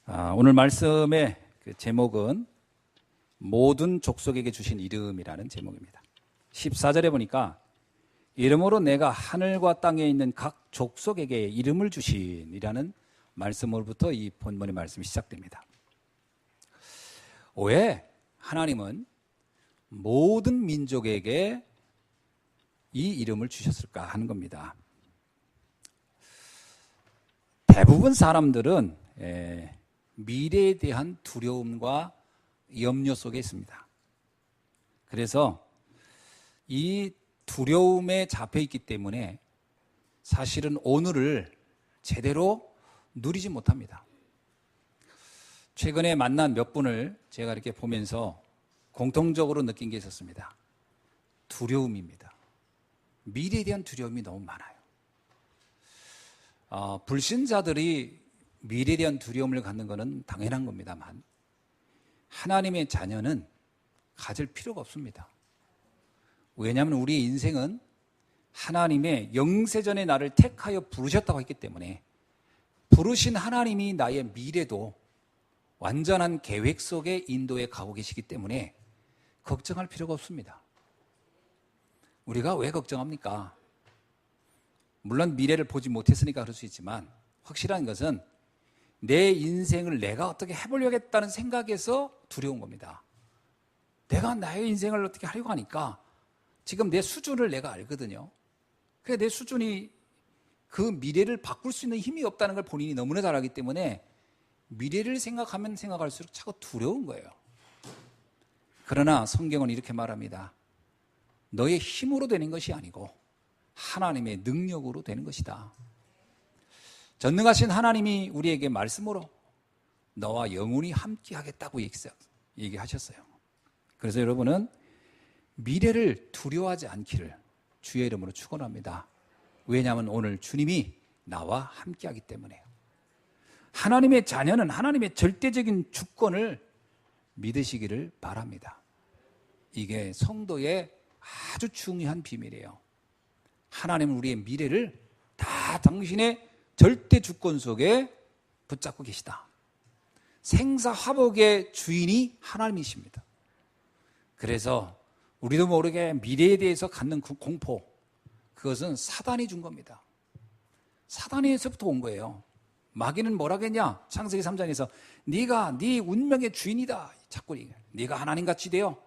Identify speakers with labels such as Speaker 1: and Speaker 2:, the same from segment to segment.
Speaker 1: 오늘 말씀의 제목은 모든 족속에게 주신 이름이라는 제목입니다. 14절에 보니까 이름으로 내가 하늘과 땅에 있는 각 족속에게 이름을 주신이라는 말씀으로부터 이 본문의 말씀이 시작됩니다. 왜 하나님은 모든 민족에게 이 이름을 주셨을까 하는 겁니다. 대부분 사람들은 미래에 대한 두려움과 염려 속에 있습니다. 그래서 이 두려움에 잡혀 있기 때문에 사실은 오늘을 제대로 누리지 못합니다. 최근에 만난 몇 분을 제가 이렇게 보면서 공통적으로 느낀 게 있었습니다. 두려움입니다. 미래에 대한 두려움이 너무 많아요. 불신자들이 미래에 대한 두려움을 갖는 것은 당연한 겁니다만 하나님의 자녀는 가질 필요가 없습니다. 왜냐하면 우리의 인생은 하나님의 영세전에 나를 택하여 부르셨다고 했기 때문에 부르신 하나님이 나의 미래도 완전한 계획 속에 인도해 가고 계시기 때문에 걱정할 필요가 없습니다. 우리가 왜 걱정합니까? 물론 미래를 보지 못했으니까 그럴 수 있지만 확실한 것은 내 인생을 내가 어떻게 해보려겠다는 생각에서 두려운 겁니다. 내가 나의 인생을 어떻게 하려고 하니까 지금 내 수준을 내가 알거든요. 그래서 내 수준이 그 미래를 바꿀 수 있는 힘이 없다는 걸 본인이 너무나 잘 알기 때문에 미래를 생각하면 생각할수록 자꾸 두려운 거예요. 그러나 성경은 이렇게 말합니다. 너의 힘으로 되는 것이 아니고 하나님의 능력으로 되는 것이다. 전능하신 하나님이 우리에게 말씀으로 너와 영원히 함께 하겠다고 얘기하셨어요. 그래서 여러분은 미래를 두려워하지 않기를 주의 이름으로 축원합니다. 왜냐하면 오늘 주님이 나와 함께 하기 때문에요. 하나님의 자녀는 하나님의 절대적인 주권을 믿으시기를 바랍니다. 이게 성도의 아주 중요한 비밀이에요. 하나님은 우리의 미래를 다 당신의 절대 주권 속에 붙잡고 계시다. 생사화복의 주인이 하나님이십니다. 그래서 우리도 모르게 미래에 대해서 갖는 그 공포, 그것은 사단이 준 겁니다. 사단에서부터 온 거예요. 마귀는 뭐라 했냐? 창세기 3장에서 네가 네 운명의 주인이다. 자꾸 네가 하나님같이 되어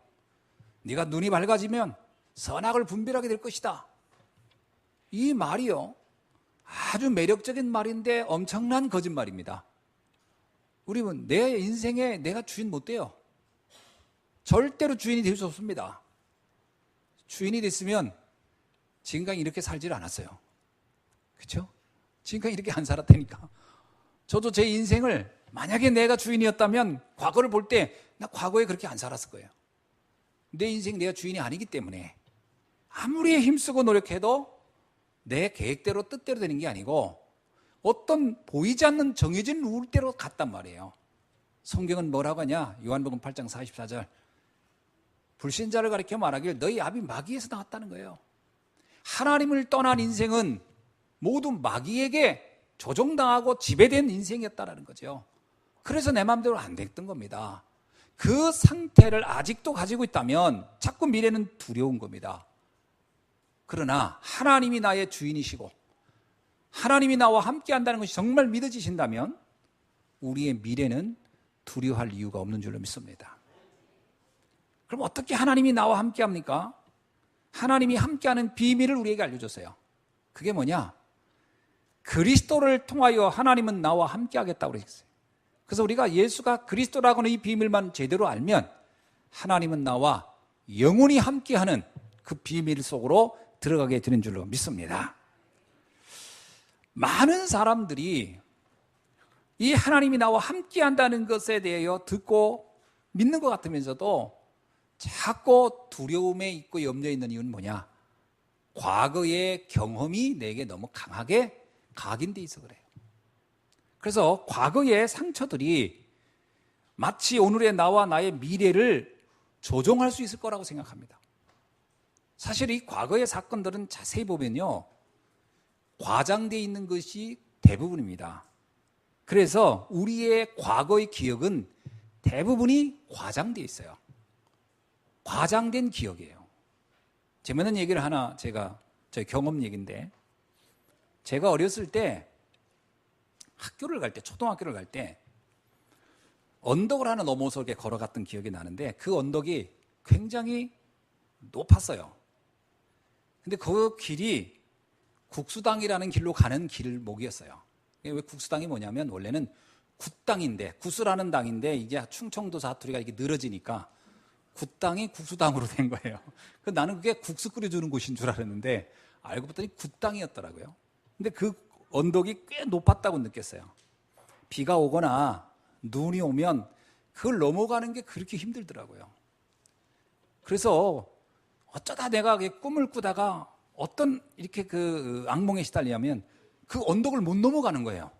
Speaker 1: 네가 눈이 밝아지면 선악을 분별하게 될 것이다. 이 말이요, 아주 매력적인 말인데 엄청난 거짓말입니다. 우리는 내 인생에 내가 주인 못 돼요. 절대로 주인이 될 수 없습니다. 주인이 됐으면 지금까지 이렇게 살질 않았어요. 그렇죠? 지금까지 이렇게 안 살았다니까. 저도 제 인생을 만약에 내가 주인이었다면 과거를 볼 때 나 과거에 그렇게 안 살았을 거예요. 내 인생 내가 주인이 아니기 때문에 아무리 힘쓰고 노력해도 내 계획대로 뜻대로 되는 게 아니고 어떤 보이지 않는 정해진 룰대로 갔단 말이에요. 성경은 뭐라고 하냐? 요한복음 8장 44절 불신자를 가리켜 말하길 너희 압이 마귀에서 나왔다는 거예요. 하나님을 떠난 인생은 모두 마귀에게 조종당하고 지배된 인생이었다는 거죠. 그래서 내 마음대로 안 됐던 겁니다. 그 상태를 아직도 가지고 있다면 자꾸 미래는 두려운 겁니다. 그러나 하나님이 나의 주인이시고 하나님이 나와 함께 한다는 것이 정말 믿어지신다면 우리의 미래는 두려워할 이유가 없는 줄로 믿습니다. 그럼 어떻게 하나님이 나와 함께 합니까? 하나님이 함께하는 비밀을 우리에게 알려줬어요. 그게 뭐냐? 그리스도를 통하여 하나님은 나와 함께 하겠다고 그랬어요. 그래서 우리가 예수가 그리스도라고 하는 이 비밀만 제대로 알면 하나님은 나와 영원히 함께하는 그 비밀 속으로 들어가게 되는 줄로 믿습니다. 많은 사람들이 이 하나님이 나와 함께 한다는 것에 대하여 듣고 믿는 것 같으면서도 자꾸 두려움에 있고 염려에 있는 이유는 뭐냐? 과거의 경험이 내게 너무 강하게 각인되어 있어 그래요. 그래서 과거의 상처들이 마치 오늘의 나와 나의 미래를 조종할 수 있을 거라고 생각합니다. 사실 이 과거의 사건들은 자세히 보면요, 과장되어 있는 것이 대부분입니다. 그래서 우리의 과거의 기억은 대부분이 과장되어 있어요. 과장된 기억이에요. 재밌는 얘기를 하나 제가 제 경험 얘기인데, 제가 어렸을 때 학교를 갈 때, 초등학교를 갈 때 언덕을 하나 넘어서 이렇게 걸어갔던 기억이 나는데, 그 언덕이 굉장히 높았어요. 근데 그 길이 국수당이라는 길로 가는 길목이었어요. 왜 국수당이 뭐냐면, 원래는 굿당인데, 구수라는 당인데 이제 충청도 사투리가 이렇게 늘어지니까 굿당이 국수당으로 된 거예요. 나는 그게 국수 끓여주는 곳인 줄 알았는데 알고 봤더니 굿당이었더라고요. 근데 그 언덕이 꽤 높았다고 느꼈어요. 비가 오거나 눈이 오면 그걸 넘어가는 게 그렇게 힘들더라고요. 그래서 어쩌다 내가 꿈을 꾸다가 어떤 이렇게 그 악몽에 시달리냐면, 그 언덕을 못 넘어가는 거예요.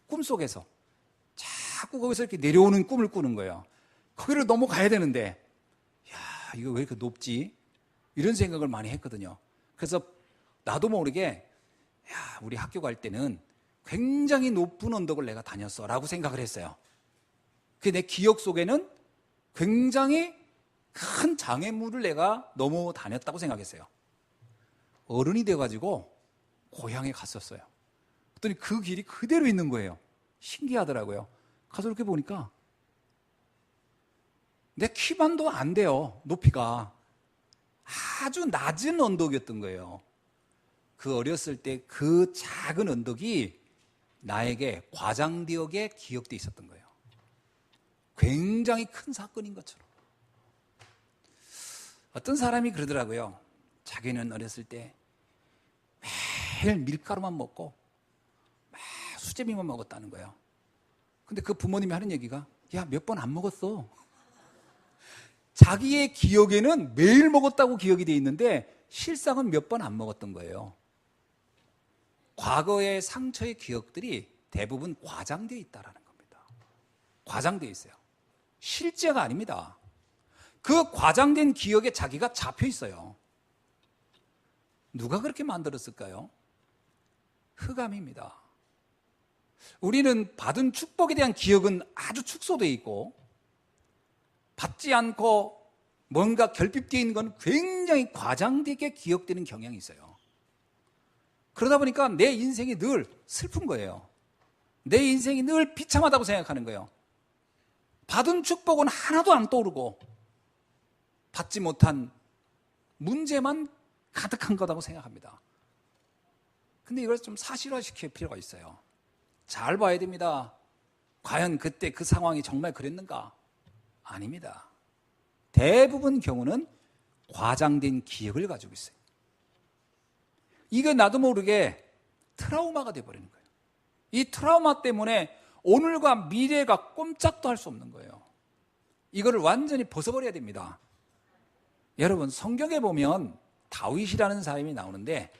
Speaker 1: 꿈속에서 자꾸 거기서 이렇게 내려오는 꿈을 꾸는 거예요. 거기를 넘어가야 되는데, 야, 이거 왜 이렇게 높지? 이런 생각을 많이 했거든요. 그래서 나도 모르게, 야, 우리 학교 갈 때는 굉장히 높은 언덕을 내가 다녔어 라고 생각을 했어요. 그 내 기억 속에는 굉장히 큰 장애물을 내가 넘어 다녔다고 생각했어요. 어른이 돼가지고 고향에 갔었어요. 그랬더니 그 길이 그대로 있는 거예요. 신기하더라고요. 가서 이렇게 보니까 내 키만도 안 돼요. 높이가 아주 낮은 언덕이었던 거예요. 그 어렸을 때 그 작은 언덕이 나에게 과장되게 기억돼 있었던 거예요. 굉장히 큰 사건인 것처럼. 어떤 사람이 그러더라고요. 자기는 어렸을 때 매일 밀가루만 먹고 수제비만 먹었다는 거예요. 근데 그 부모님이 하는 얘기가, 야, 몇 번 안 먹었어. 자기의 기억에는 매일 먹었다고 기억이 돼 있는데 실상은 몇 번 안 먹었던 거예요. 과거의 상처의 기억들이 대부분 과장되어 있다는 겁니다. 과장되어 있어요. 실제가 아닙니다. 그 과장된 기억에 자기가 잡혀 있어요. 누가 그렇게 만들었을까요? 흑암입니다. 우리는 받은 축복에 대한 기억은 아주 축소되어 있고, 받지 않고 뭔가 결핍되어 있는 건 굉장히 과장되게 기억되는 경향이 있어요. 그러다 보니까 내 인생이 늘 슬픈 거예요. 내 인생이 늘 비참하다고 생각하는 거예요. 받은 축복은 하나도 안 떠오르고 받지 못한 문제만 가득한 거라고 생각합니다. 근데 이걸 좀 사실화시킬 필요가 있어요. 잘 봐야 됩니다. 과연 그때 그 상황이 정말 그랬는가? 아닙니다. 대부분 경우는 과장된 기억을 가지고 있어요. 이게 나도 모르게 트라우마가 돼버리는 거예요. 이 트라우마 때문에 오늘과 미래가 꼼짝도 할 수 없는 거예요. 이거를 완전히 벗어버려야 됩니다. 여러분, 성경에 보면 다윗이라는 사람이 나오는데,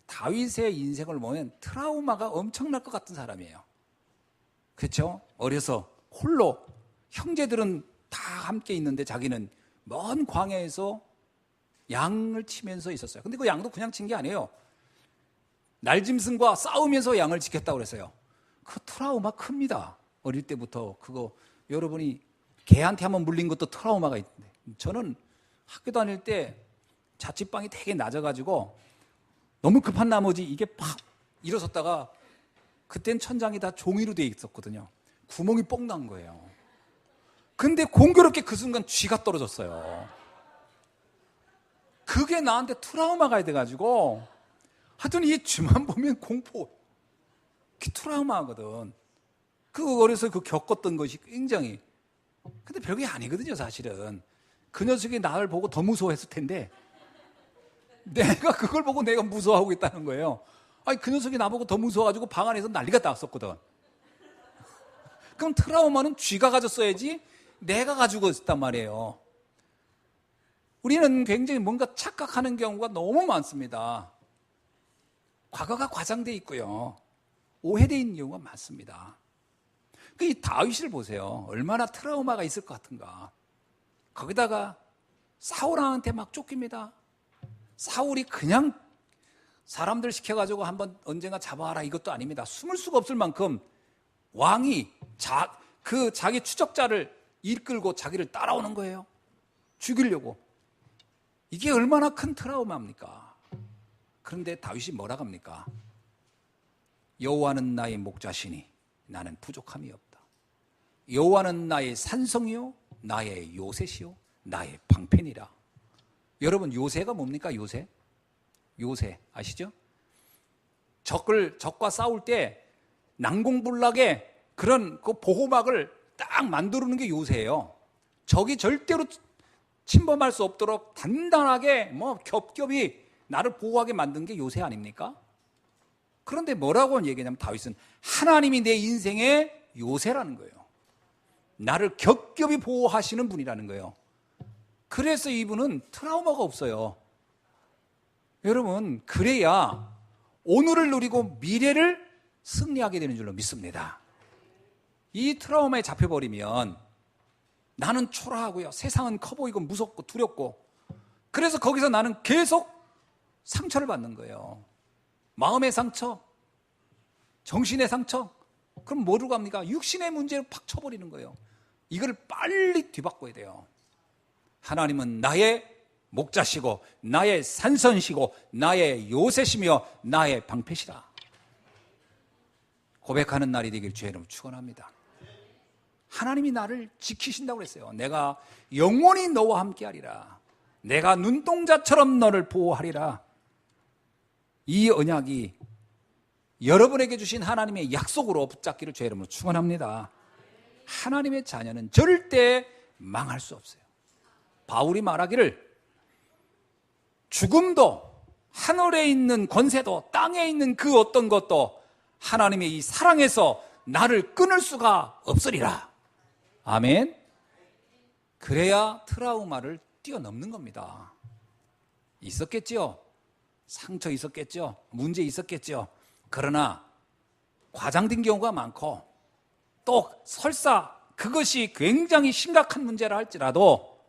Speaker 1: 다윗의 인생을 보면 트라우마가 엄청날 것 같은 사람이에요. 그렇죠? 어려서 홀로, 형제들은 다 함께 있는데 자기는 먼 광야에서 양을 치면서 있었어요. 근데 그 양도 그냥 친 게 아니에요. 날짐승과 싸우면서 양을 지켰다고 그랬어요. 그 트라우마 큽니다. 어릴 때부터. 그거 여러분이 개한테 한번 물린 것도 트라우마가 있는데, 저는 학교 다닐 때 자취방이 되게 낮아가지고 너무 급한 나머지 이게 팍 일어섰다가, 그땐 천장이 다 종이로 돼 있었거든요. 구멍이 뻥 난 거예요. 근데 공교롭게 그 순간 쥐가 떨어졌어요. 그게 나한테 트라우마가 돼가지고, 하여튼 이 쥐만 보면 공포, 그게 트라우마거든. 그 어려서 그 겪었던 것이 굉장히, 근데 별게 아니거든요, 사실은. 그 녀석이 나를 보고 더 무서워했을 텐데 내가 그걸 보고 내가 무서워하고 있다는 거예요. 아니, 그 녀석이 나보고 더 무서워가지고 방 안에서 난리가 났었거든. 그럼 트라우마는 쥐가 가졌어야지 내가 가지고 있었단 말이에요. 우리는 굉장히 뭔가 착각하는 경우가 너무 많습니다. 과거가 과장되어 있고요, 오해되어 있는 경우가 많습니다. 이 다윗을 보세요. 얼마나 트라우마가 있을 것 같은가. 거기다가 사울왕한테 막 쫓깁니다. 사울이 그냥 사람들 시켜가지고 한번 언젠가 잡아와라 이것도 아닙니다. 숨을 수가 없을 만큼 왕이 자기 추적자를 이끌고 자기를 따라오는 거예요. 죽이려고. 이게 얼마나 큰 트라우마입니까? 그런데 다윗이 뭐라 합니까? 여호와는 나의 목자시니 나는 부족함이 없다. 여호와는 나의 산성이요 나의 요새시요 나의 방편이라. 여러분, 요새가 뭡니까? 요새 아시죠? 적과 싸울 때 난공불락의 그런 그 보호막을 딱 만드는 게 요새예요. 적이 절대로 침범할 수 없도록 단단하게 겹겹이 나를 보호하게 만든 게 요새 아닙니까? 그런데 뭐라고 얘기하냐면 다윗은 하나님이 내 인생의 요새라는 거예요. 나를 겹겹이 보호하시는 분이라는 거예요. 그래서 이분은 트라우마가 없어요. 여러분, 그래야 오늘을 누리고 미래를 승리하게 되는 줄로 믿습니다. 이 트라우마에 잡혀버리면 나는 초라하고요, 세상은 커 보이고 무섭고 두렵고, 그래서 거기서 나는 계속 상처를 받는 거예요. 마음의 상처, 정신의 상처. 그럼 뭐로 갑니까? 육신의 문제로 팍 쳐버리는 거예요. 이걸 빨리 뒤바꿔야 돼요. 하나님은 나의 목자시고 나의 산선시고 나의 요새시며 나의 방패시라. 고백하는 날이 되길 주의 이름으로 축원합니다. 하나님이 나를 지키신다고 그랬어요. 내가 영원히 너와 함께하리라. 내가 눈동자처럼 너를 보호하리라. 이 언약이 여러분에게 주신 하나님의 약속으로 붙잡기를 주의 이름으로 축원합니다. 하나님의 자녀는 절대 망할 수 없어요. 바울이 말하기를 죽음도 하늘에 있는 권세도 땅에 있는 그 어떤 것도 하나님의 이 사랑에서 나를 끊을 수가 없으리라. 아멘. 그래야 트라우마를 뛰어넘는 겁니다. 있었겠죠. 상처 있었겠죠. 문제 있었겠죠. 그러나 과장된 경우가 많고 또 설사 그것이 굉장히 심각한 문제라 할지라도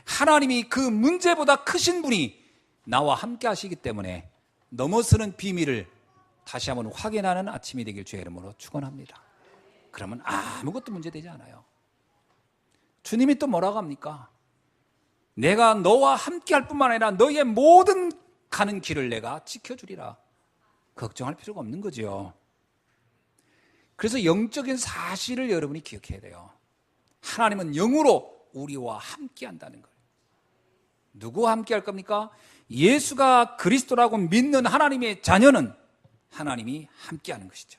Speaker 1: 하나님이 그 문제보다 크신 분이 나와 함께 하시기 때문에 넘어서는 비밀을 다시 한번 확인하는 아침이 되길 주의 이름으로 축원합니다. 그러면 아무것도 문제되지 않아요. 주님이 또 뭐라고 합니까? 내가 너와 함께 할 뿐만 아니라 너의 모든 가는 길을 내가 지켜주리라. 걱정할 필요가 없는 거죠. 그래서 영적인 사실을 여러분이 기억해야 돼요. 하나님은 영으로 우리와 함께 한다는 거예요. 누구와 함께 할 겁니까? 예수가 그리스도라고 믿는 하나님의 자녀는 하나님이 함께 하는 것이죠.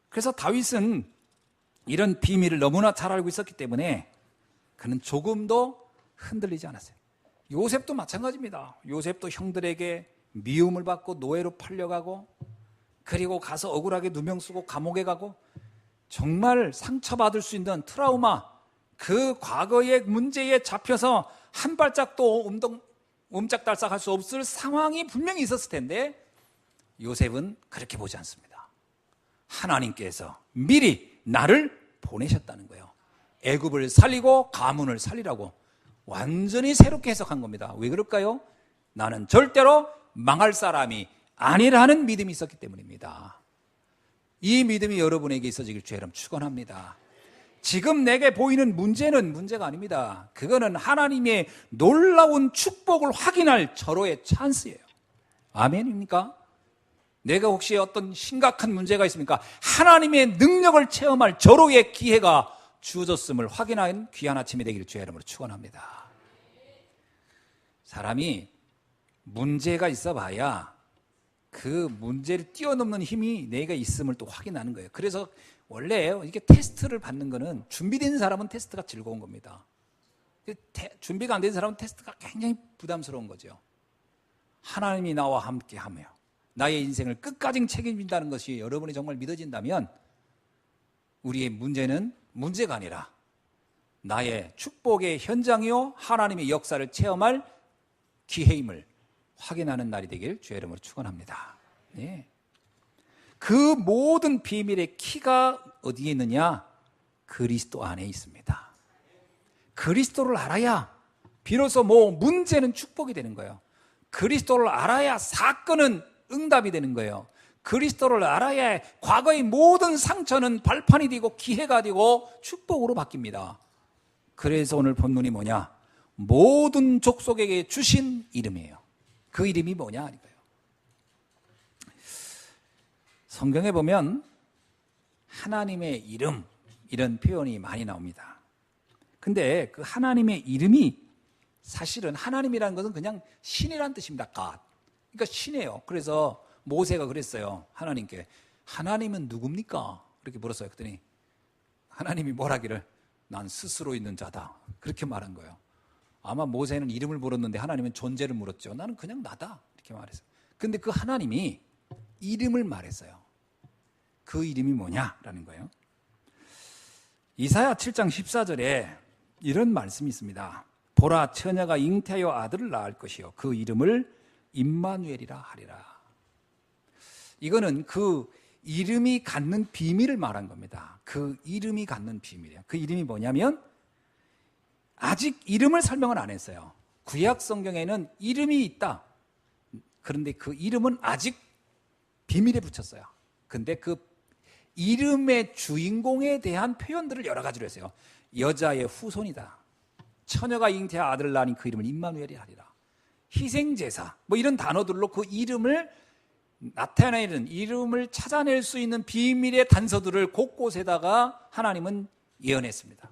Speaker 1: 그래서 다윗은 이런 비밀을 너무나 잘 알고 있었기 때문에 그는 조금도 흔들리지 않았어요. 요셉도 마찬가지입니다. 요셉도 형들에게 미움을 받고 노예로 팔려가고, 그리고 가서 억울하게 누명 쓰고 감옥에 가고, 정말 상처받을 수 있는 트라우마, 그 과거의 문제에 잡혀서 한 발짝도 옴짝달싹할 수 없을 상황이 분명히 있었을 텐데 요셉은 그렇게 보지 않습니다. 하나님께서 미리 나를 보내셨다는 거예요. 애굽을 살리고 가문을 살리라고 완전히 새롭게 해석한 겁니다. 왜 그럴까요? 나는 절대로 망할 사람이 아니라는 믿음이 있었기 때문입니다. 이 믿음이 여러분에게 있어지길 주의 이름 축원합니다. 지금 내게 보이는 문제는 문제가 아닙니다. 그거는 하나님의 놀라운 축복을 확인할 절호의 찬스예요. 아멘입니까? 내가 혹시 어떤 심각한 문제가 있습니까? 하나님의 능력을 체험할 절호의 기회가 주어졌음을 확인한 귀한 아침이 되기를 주의 이름으로 축원합니다. 사람이 문제가 있어 봐야 그 문제를 뛰어넘는 힘이 내가 있음을 또 확인하는 거예요. 그래서 원래 이렇게 테스트를 받는 거는 준비된 사람은 테스트가 즐거운 겁니다. 준비가 안 된 사람은 테스트가 굉장히 부담스러운 거죠. 하나님이 나와 함께하며 나의 인생을 끝까지 책임진다는 것이 여러분이 정말 믿어진다면 우리의 문제는 문제가 아니라 나의 축복의 현장이요 하나님의 역사를 체험할 기회임을 확인하는 날이 되길 주의 이름으로 축원합니다. 네. 그 모든 비밀의 키가 어디에 있느냐? 그리스도 안에 있습니다. 그리스도를 알아야 비로소 문제는 축복이 되는 거예요. 그리스도를 알아야 사건은 응답이 되는 거예요. 그리스도를 알아야 과거의 모든 상처는 발판이 되고 기회가 되고 축복으로 바뀝니다. 그래서 오늘 본문이 뭐냐? 모든 족속에게 주신 이름이에요. 그 이름이 뭐냐? 이거예요. 성경에 보면 하나님의 이름 이런 표현이 많이 나옵니다. 근데 그 하나님의 이름이 사실은 하나님이라는 것은 그냥 신이란 뜻입니다. God. 그러니까 신이에요. 그래서 모세가 그랬어요. 하나님께 하나님은 누굽니까? 이렇게 물었어요. 그랬더니 하나님이 뭐라기를 난 스스로 있는 자다. 그렇게 말한 거예요. 아마 모세는 이름을 물었는데 하나님은 존재를 물었죠. 나는 그냥 나다. 이렇게 말했어요. 근데 그 하나님이 이름을 말했어요. 그 이름이 뭐냐라는 거예요. 이사야 7장 14절에 이런 말씀이 있습니다. 보라 처녀가 잉태하여 아들을 낳을 것이요 그 이름을 임마누엘이라 하리라. 이거는 그 이름이 갖는 비밀을 말한 겁니다. 그 이름이 갖는 비밀이에요. 그 이름이 뭐냐면 아직 이름을 설명을 안 했어요. 구약 성경에는 이름이 있다. 그런데 그 이름은 아직 비밀에 붙였어요. 근데 그 이름의 주인공에 대한 표현들을 여러 가지로 했어요. 여자의 후손이다. 처녀가 잉태하 아들을 낳으니 그 이름을 임마누엘이 하리라. 희생제사 뭐 이런 단어들로 그 이름을 나타내는 이름을 찾아낼 수 있는 비밀의 단서들을 곳곳에다가 하나님은 예언했습니다.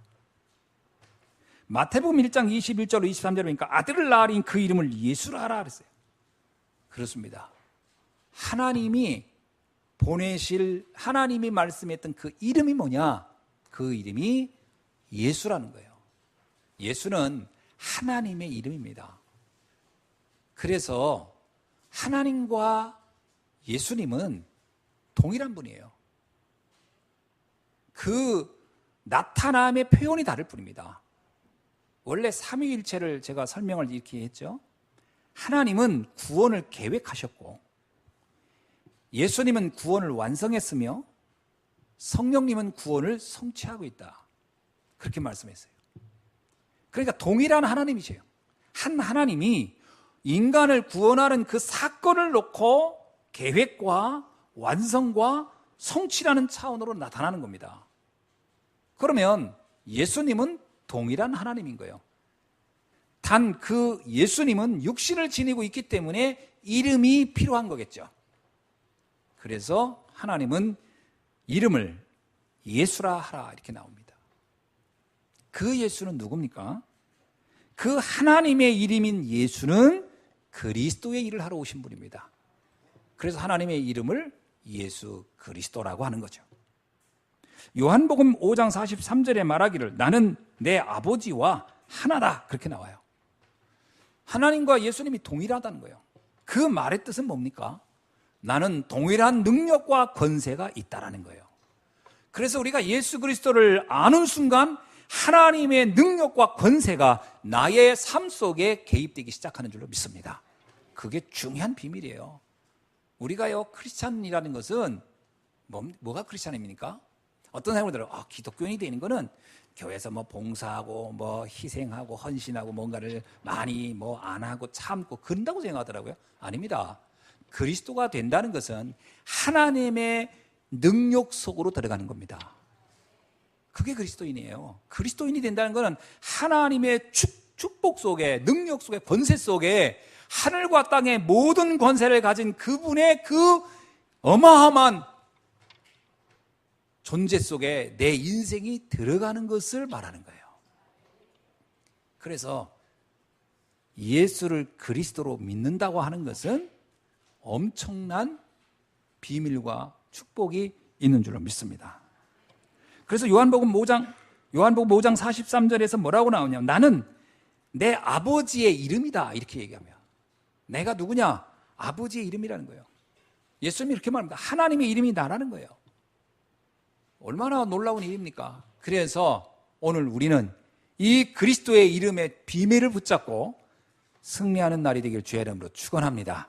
Speaker 1: 마태복음 1장 21절로 23절에 보니까 아들을 낳으니 그 이름을 예수라 하라 그랬어요. 그렇습니다. 하나님이 보내실 하나님이 말씀했던 그 이름이 뭐냐? 그 이름이 예수라는 거예요. 예수는 하나님의 이름입니다. 그래서 하나님과 예수님은 동일한 분이에요. 그 나타남의 표현이 다를 뿐입니다. 원래 삼위일체를 제가 설명을 이렇게 했죠. 하나님은 구원을 계획하셨고 예수님은 구원을 완성했으며 성령님은 구원을 성취하고 있다. 그렇게 말씀했어요. 그러니까 동일한 하나님이세요. 한 하나님이 인간을 구원하는 그 사건을 놓고 계획과 완성과 성취라는 차원으로 나타나는 겁니다. 그러면 예수님은 동일한 하나님인 거예요. 단 그 예수님은 육신을 지니고 있기 때문에 이름이 필요한 거겠죠. 그래서 하나님은 이름을 예수라 하라 이렇게 나옵니다. 그 예수는 누굽니까? 그 하나님의 이름인 예수는 그리스도의 일을 하러 오신 분입니다. 그래서 하나님의 이름을 예수 그리스도라고 하는 거죠. 요한복음 5장 43절에 말하기를 나는 내 아버지와 하나다 그렇게 나와요. 하나님과 예수님이 동일하다는 거예요. 그 말의 뜻은 뭡니까? 나는 동일한 능력과 권세가 있다라는 거예요. 그래서 우리가 예수 그리스도를 아는 순간 하나님의 능력과 권세가 나의 삶 속에 개입되기 시작하는 줄로 믿습니다. 그게 중요한 비밀이에요. 우리가요 크리스찬이라는 것은 뭐가 크리스찬입니까? 어떤 사람들은 기독교인이 되는 거는 교회에서 뭐 봉사하고 뭐 희생하고 헌신하고 뭔가를 많이 뭐 안 하고 참고 그런다고 생각하더라고요. 아닙니다. 그리스도가 된다는 것은 하나님의 능력 속으로 들어가는 겁니다. 그게 그리스도인이에요. 그리스도인이 된다는 것은 하나님의 축복 속에 능력 속에 권세 속에 하늘과 땅의 모든 권세를 가진 그분의 그 어마어마한 존재 속에 내 인생이 들어가는 것을 말하는 거예요. 그래서 예수를 그리스도로 믿는다고 하는 것은 엄청난 비밀과 축복이 있는 줄로 믿습니다. 그래서 요한복음 5장 43절에서 뭐라고 나오냐면 나는 내 아버지의 이름이다 이렇게 얘기하며 내가 누구냐? 아버지의 이름이라는 거예요. 예수님이 이렇게 말합니다. 하나님의 이름이 나라는 거예요. 얼마나 놀라운 일입니까? 그래서 오늘 우리는 이 그리스도의 이름의 비밀을 붙잡고 승리하는 날이 되길 주의 이름으로 축원합니다.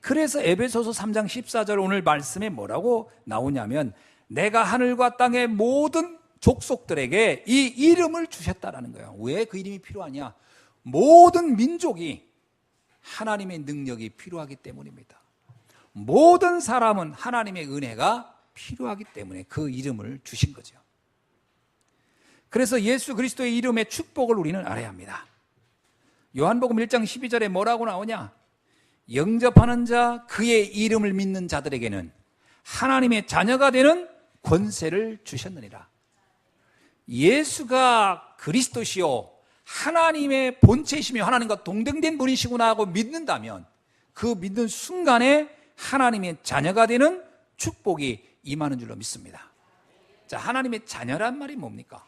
Speaker 1: 그래서 에베소서 3장 14절 오늘 말씀에 뭐라고 나오냐면 내가 하늘과 땅의 모든 족속들에게 이 이름을 주셨다라는 거예요. 왜 그 이름이 필요하냐? 모든 민족이 하나님의 능력이 필요하기 때문입니다. 모든 사람은 하나님의 은혜가 필요하기 때문에 그 이름을 주신 거죠. 그래서 예수 그리스도의 이름의 축복을 우리는 알아야 합니다. 요한복음 1장 12절에 뭐라고 나오냐? 영접하는 자, 그의 이름을 믿는 자들에게는 하나님의 자녀가 되는 권세를 주셨느니라. 예수가 그리스도시요 하나님의 본체이시며 하나님과 동등된 분이시구나 하고 믿는다면 그 믿는 순간에 하나님의 자녀가 되는 축복이 임하는 줄로 믿습니다. 자, 하나님의 자녀란 말이 뭡니까?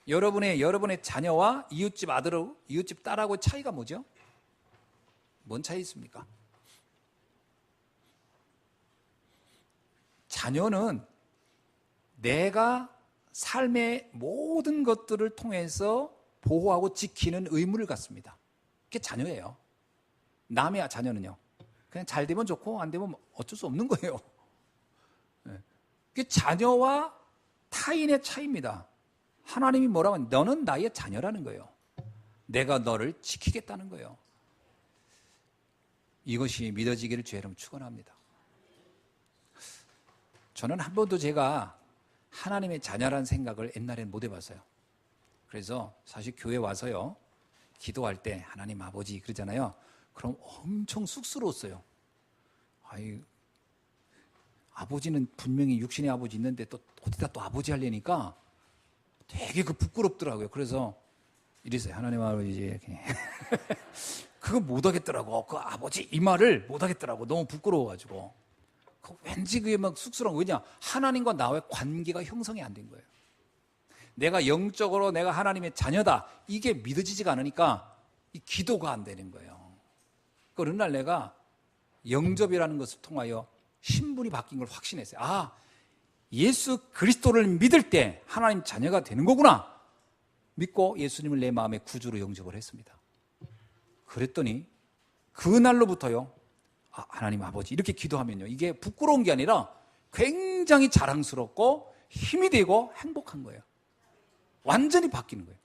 Speaker 1: 여러분의 자녀와 이웃집 아들, 이웃집 딸하고 차이가 뭐죠? 뭔 차이 있습니까? 자녀는 내가 삶의 모든 것들을 통해서 보호하고 지키는 의무를 갖습니다. 그게 자녀예요. 남의 자녀는요, 그냥 잘 되면 좋고 안 되면 어쩔 수 없는 거예요. 그게 자녀와 타인의 차이입니다. 하나님이 뭐라고 하면 너는 나의 자녀라는 거예요. 내가 너를 지키겠다는 거예요. 이것이 믿어지기를 주의 이름으로 축원합니다. 저는 한 번도 제가 하나님의 자녀라는 생각을 옛날에는 못 해봤어요. 그래서 사실 교회 와서요, 기도할 때 하나님 아버지 그러잖아요. 그럼 엄청 쑥스러웠어요. 아이, 아버지는 분명히 육신의 아버지 있는데 또 어디다 또 아버지 하려니까 되게 부끄럽더라고요. 그래서 이랬어요. 하나님 아버지 그거 못하겠더라고. 그 아버지 이 말을 못하겠더라고. 너무 부끄러워가지고. 왠지 그게 막 쑥스러운 거예요. 왜냐? 하나님과 나와의 관계가 형성이 안 된 거예요. 내가 영적으로 내가 하나님의 자녀다, 이게 믿어지지가 않으니까 이 기도가 안 되는 거예요. 어느 날 내가 영접이라는 것을 통하여 신분이 바뀐 걸 확신했어요. 아, 예수 그리스도를 믿을 때 하나님 자녀가 되는 거구나 믿고 예수님을 내 마음의 구주로 영접을 했습니다. 그랬더니 그날로부터요, 아, 하나님 아버지 이렇게 기도하면요, 이게 부끄러운 게 아니라 굉장히 자랑스럽고 힘이 되고 행복한 거예요. 완전히 바뀌는 거예요.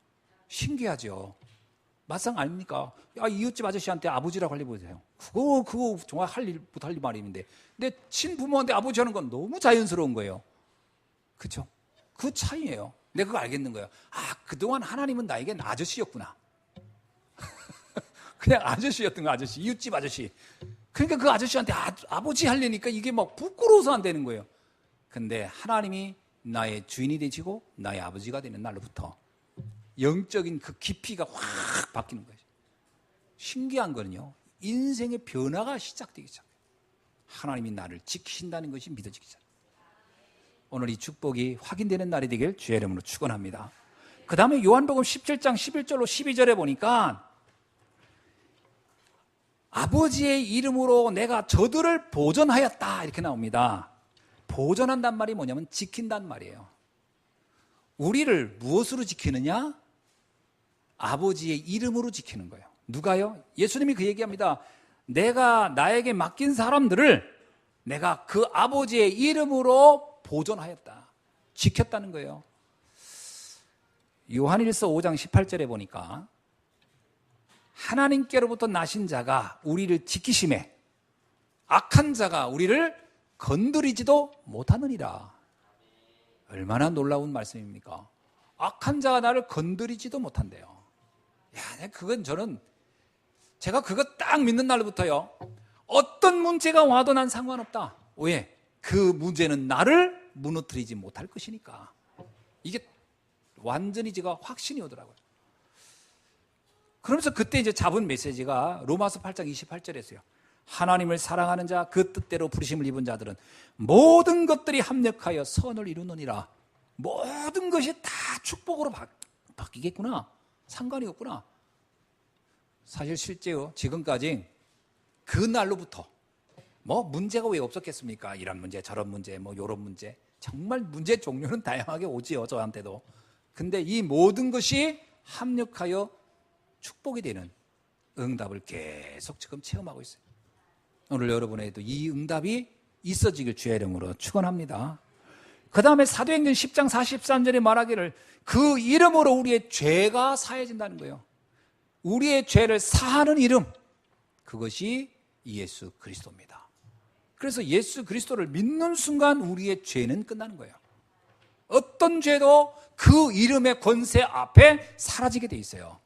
Speaker 1: 신기하죠. 마상 아닙니까? 야, 이웃집 아저씨한테 아버지라고 하려 보세요. 그거 정말 못할 말인데, 근데 친부모한테 아버지 하는 건 너무 자연스러운 거예요. 그렇죠? 그 차이예요. 내가 그거 알겠는 거예요. 아, 그동안 하나님은 나에겐 아저씨였구나. 그냥 아저씨였던 거, 아저씨, 이웃집 아저씨. 그러니까 그 아저씨한테 아버지 하려니까 이게 막 부끄러워서 안 되는 거예요. 근데 하나님이 나의 주인이 되시고 나의 아버지가 되는 날로부터 영적인 그 깊이가 확 바뀌는 거예요. 신기한 거는요, 인생의 변화가 시작되기 시작해요. 하나님이 나를 지키신다는 것이 믿어지기 시작해요. 오늘 이 축복이 확인되는 날이 되길 주의 이름으로 축원합니다. 그 다음에 요한복음 17장 11절로 12절에 보니까 아버지의 이름으로 내가 저들을 보존하였다 이렇게 나옵니다. 보존한단 말이 뭐냐면 지킨단 말이에요. 우리를 무엇으로 지키느냐? 아버지의 이름으로 지키는 거예요. 누가요? 예수님이 그 얘기합니다. 내가 나에게 맡긴 사람들을 내가 그 아버지의 이름으로 보존하였다, 지켰다는 거예요. 요한일서 5장 18절에 보니까 하나님께로부터 나신 자가 우리를 지키심에 악한 자가 우리를 건드리지도 못하느니라. 얼마나 놀라운 말씀입니까? 악한 자가 나를 건드리지도 못한대요. 야, 그건 제가 그거 딱 믿는 날부터요, 어떤 문제가 와도 난 상관없다. 왜? 그 문제는 나를 무너뜨리지 못할 것이니까. 이게 완전히 제가 확신이 오더라고요. 그러면서 그때 이제 잡은 메시지가 로마서 8장 28절에서요. 하나님을 사랑하는 자, 그 뜻대로 부르심을 입은 자들은 모든 것들이 합력하여 선을 이루느니라. 모든 것이 다 축복으로 바뀌겠구나. 상관이 없구나. 사실 실제요, 지금까지 그 날로부터 뭐 문제가 왜 없었겠습니까? 이런 문제, 저런 문제, 뭐 요런 문제. 정말 문제 종류는 다양하게 오지요, 저한테도. 근데 이 모든 것이 합력하여 축복이 되는 응답을 계속 지금 체험하고 있어요. 오늘 여러분에도 이 응답이 있어지길 주의 이름으로 축원합니다. 그 다음에 사도행전 10장 43절에 말하기를 그 이름으로 우리의 죄가 사해진다는 거예요. 우리의 죄를 사하는 이름, 그것이 예수 그리스도입니다. 그래서 예수 그리스도를 믿는 순간 우리의 죄는 끝나는 거예요. 어떤 죄도 그 이름의 권세 앞에 사라지게 돼 있어요.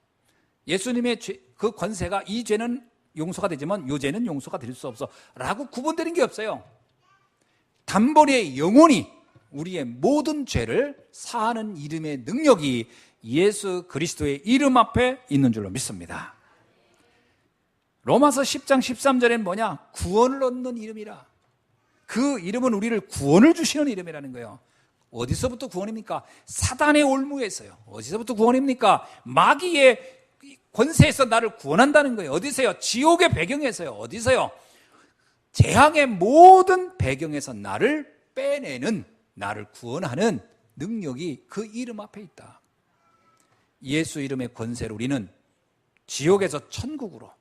Speaker 1: 예수님의 그 권세가 이 죄는 용서가 되지만 이 죄는 용서가 될 수 없어 라고 구분되는 게 없어요. 단번에 영원히 우리의 모든 죄를 사하는 이름의 능력이 예수 그리스도의 이름 앞에 있는 줄로 믿습니다. 로마서 10장 13절에는 뭐냐? 구원을 얻는 이름이라. 그 이름은 우리를 구원을 주시는 이름이라는 거예요. 어디서부터 구원입니까? 사단의 올무에서요. 어디서부터 구원입니까? 마귀의 권세에서 나를 구원한다는 거예요. 어디서요? 지옥의 배경에서요. 어디서요? 재앙의 모든 배경에서 나를 빼내는, 나를 구원하는 능력이 그 이름 앞에 있다. 예수 이름의 권세로 우리는 지옥에서 천국으로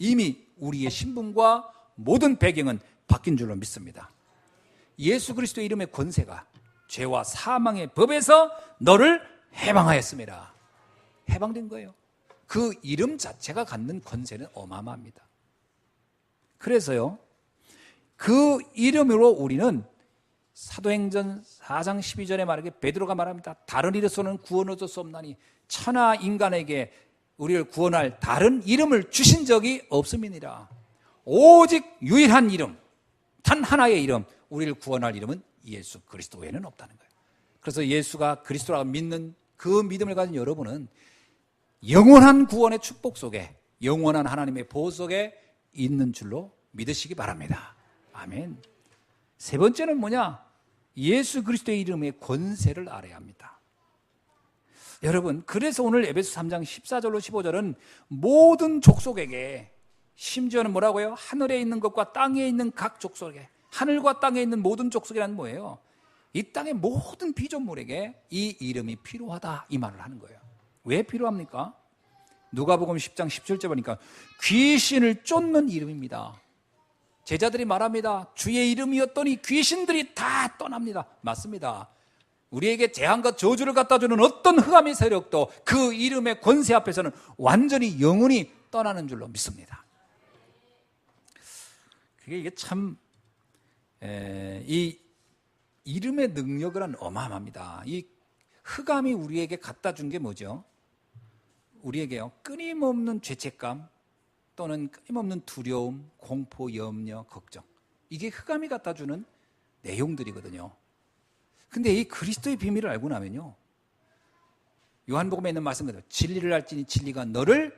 Speaker 1: 이미 우리의 신분과 모든 배경은 바뀐 줄로 믿습니다. 예수 그리스도의 이름의 권세가 죄와 사망의 법에서 너를 해방하였습니다. 해방된 거예요. 그 이름 자체가 갖는 권세는 어마어마합니다. 그래서요, 그 이름으로 우리는 사도행전 4장 12절에 말하기에 베드로가 말합니다. 다른 이름으로는 구원 얻을 수 없나니 천하 인간에게 우리를 구원할 다른 이름을 주신 적이 없음이니라. 오직 유일한 이름, 단 하나의 이름, 우리를 구원할 이름은 예수 그리스도 외에는 없다는 거예요. 그래서 예수가 그리스도라고 믿는 그 믿음을 가진 여러분은 영원한 구원의 축복 속에, 영원한 하나님의 보호 속에 있는 줄로 믿으시기 바랍니다. 아멘. 세 번째는 뭐냐? 예수 그리스도의 이름의 권세를 알아야 합니다. 여러분, 그래서 오늘 에베소 3장 14절로 15절은 모든 족속에게, 심지어는 뭐라고요? 하늘에 있는 것과 땅에 있는 각 족속에게, 하늘과 땅에 있는 모든 족속이란 뭐예요? 이 땅의 모든 피조물에게 이 이름이 필요하다, 이 말을 하는 거예요. 왜 필요합니까? 누가복음 10장 17절 보니까 귀신을 쫓는 이름입니다. 제자들이 말합니다. 주의 이름이었더니 귀신들이 다 떠납니다. 맞습니다. 우리에게 재앙과 저주를 갖다주는 어떤 흑암의 세력도 그 이름의 권세 앞에서는 완전히 영원히 떠나는 줄로 믿습니다. 이게 참, 이 이름의 능력은 어마어마합니다. 이 흑암이 우리에게 갖다 준 게 뭐죠? 우리에게요, 끊임없는 죄책감 또는 끊임없는 두려움, 공포, 염려, 걱정. 이게 흑암이 갖다 주는 내용들이거든요. 근데 이 그리스도의 비밀을 알고 나면요, 요한복음에 있는 말씀 그대로 진리를 알지니 진리가 너를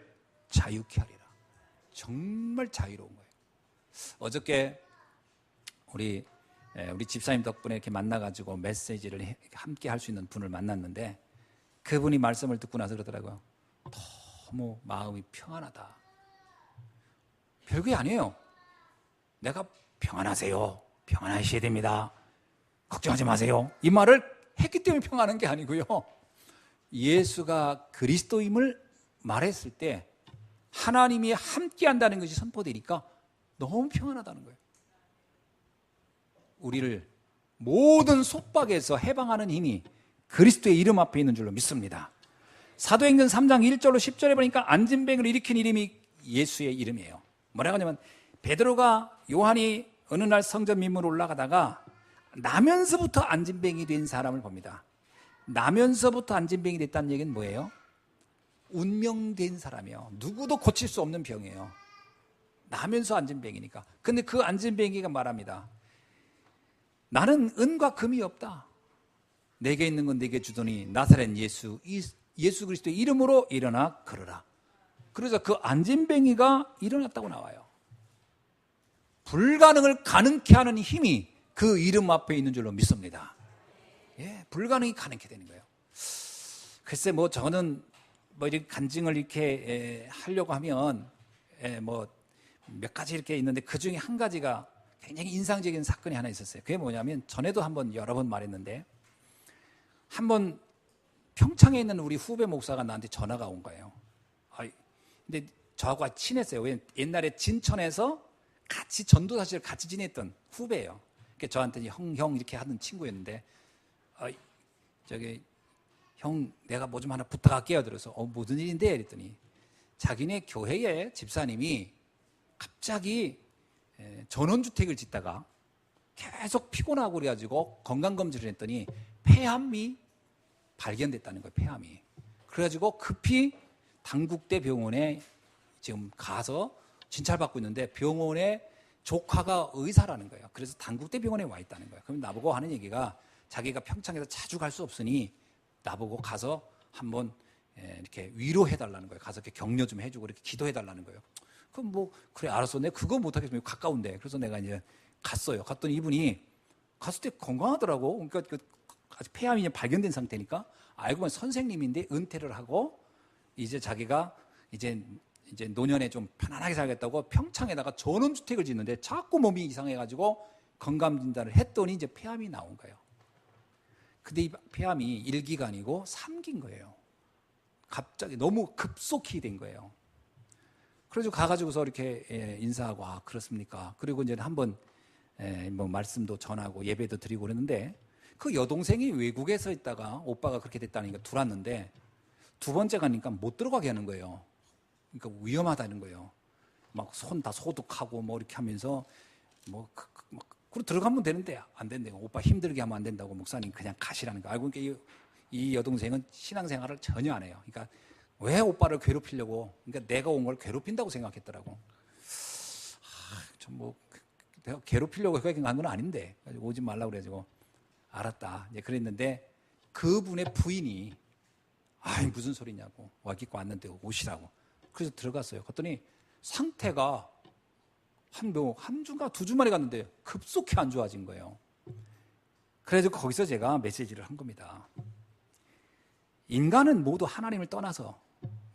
Speaker 1: 자유케 하리라. 정말 자유로운 거예요. 어저께 우리 집사님 덕분에 이렇게 만나가지고 메시지를 함께 할 수 있는 분을 만났는데, 그분이 말씀을 듣고 나서 그러더라고요. 너무 마음이 평안하다. 별게 아니에요. 내가 평안하세요, 평안하셔야 됩니다, 걱정하지 마세요, 이 말을 했기 때문에 평안한 게 아니고요, 예수가 그리스도임을 말했을 때 하나님이 함께 한다는 것이 선포되니까 너무 평안하다는 거예요. 우리를 모든 속박에서 해방하는 힘이 그리스도의 이름 앞에 있는 줄로 믿습니다. 사도행전 3장 1절로 10절에 보니까 안진뱅이를 일으킨 이름이 예수의 이름이에요. 뭐라고 하냐면, 베드로가 요한이 어느 날 성전 민문으로 올라가다가 나면서부터 안진뱅이 된 사람을 봅니다. 나면서부터 안진뱅이 됐다는 얘기는 뭐예요? 운명된 사람이에요. 누구도 고칠 수 없는 병이에요. 나면서 안진뱅이니까. 근데 그 안진뱅이가 말합니다. 나는 은과 금이 없다. 내게 있는 건 내게 주더니 나사렛 예수 그리스도의 이름으로 일어나 걸으라. 그래서 그 안진뱅이가 일어났다고 나와요. 불가능을 가능케 하는 힘이 그 이름 앞에 있는 줄로 믿습니다. 예, 불가능이 가능케 되는 거예요. 글쎄, 저는 이렇게 간증을 이렇게 하려고 하면 몇 가지 이렇게 있는데, 그 중에 한 가지가 굉장히 인상적인 사건이 하나 있었어요. 그게 뭐냐면, 전에도 여러 번 말했는데, 한번 평창에 있는 우리 후배 목사가 나한테 전화가 온 거예요. 근데 저하고 친했어요. 왜냐면 옛날에 진천에서 같이 전도사실을 같이 지냈던 후배예요. 그러니까 저한테 형 이렇게 하던 친구였는데, 형, 내가 뭐 좀 하나 부탁할게요. 그래서 무슨 일인데? 그랬더니 자기네 교회에 집사님이 갑자기 전원주택을 짓다가 계속 피곤하고 그래가지고 건강검진을 했더니 폐암이 발견됐다는 거예요. 폐암이. 그래가지고 급히 당국대 병원에 지금 가서 진찰받고 있는데 병원에 조카가 의사라는 거예요. 그래서 당국대 병원에 와 있다는 거예요. 그럼 나보고 하는 얘기가 자기가 평창에서 자주 갈 수 없으니 나보고 가서 한번 이렇게 위로해달라는 거예요. 가서 이렇게 격려 좀 해주고 이렇게 기도해달라는 거예요. 그럼 뭐 그래 알았어. 내가 그거 못하겠으면 가까운데. 그래서 내가 이제 갔어요. 갔더니 이분이 갔을 때 건강하더라고. 그러니까 아직 폐암이 발견된 상태니까 알고 보면 선생님인데 은퇴를 하고 이제 자기가 이제 노년에 좀 편안하게 살겠다고 평창에다가 전원주택을 짓는데 자꾸 몸이 이상해가지고 건강진단을 했더니 이제 폐암이 나온 거예요. 근데 이 폐암이 1기가 아니고 3기인 거예요. 갑자기 너무 급속히 된 거예요. 그래서 가가지고서 이렇게 인사하고 그렇습니까? 그리고 이제 한번 뭐 말씀도 전하고 예배도 드리고 그랬는데 그 여동생이 외국에서 있다가 오빠가 그렇게 됐다니까 들어왔는데 두 번째 가니까 못 들어가게 하는 거예요. 그러니까 위험하다는 거예요. 막 손 다 소독하고 뭐 이렇게 하면서 그리고 들어가면 되는데 안 된대요. 오빠 힘들게 하면 안 된다고 목사님 그냥 가시라는 거. 알고 보니까 이 여동생은 신앙생활을 전혀 안 해요. 그러니까 왜 오빠를 괴롭히려고? 그러니까 내가 온 걸 괴롭힌다고 생각했더라고. 내가 괴롭히려고 생각한 건 아닌데 오지 말라고 그래가지고 알았다. 이제 그랬는데 그분의 부인이 무슨 소리냐고 왔는데 오시라고. 그래서 들어갔어요. 갔더니 상태가 한 주가 2주 만에 갔는데 급속히 안 좋아진 거예요. 그래서 거기서 제가 메시지를 한 겁니다. 인간은 모두 하나님을 떠나서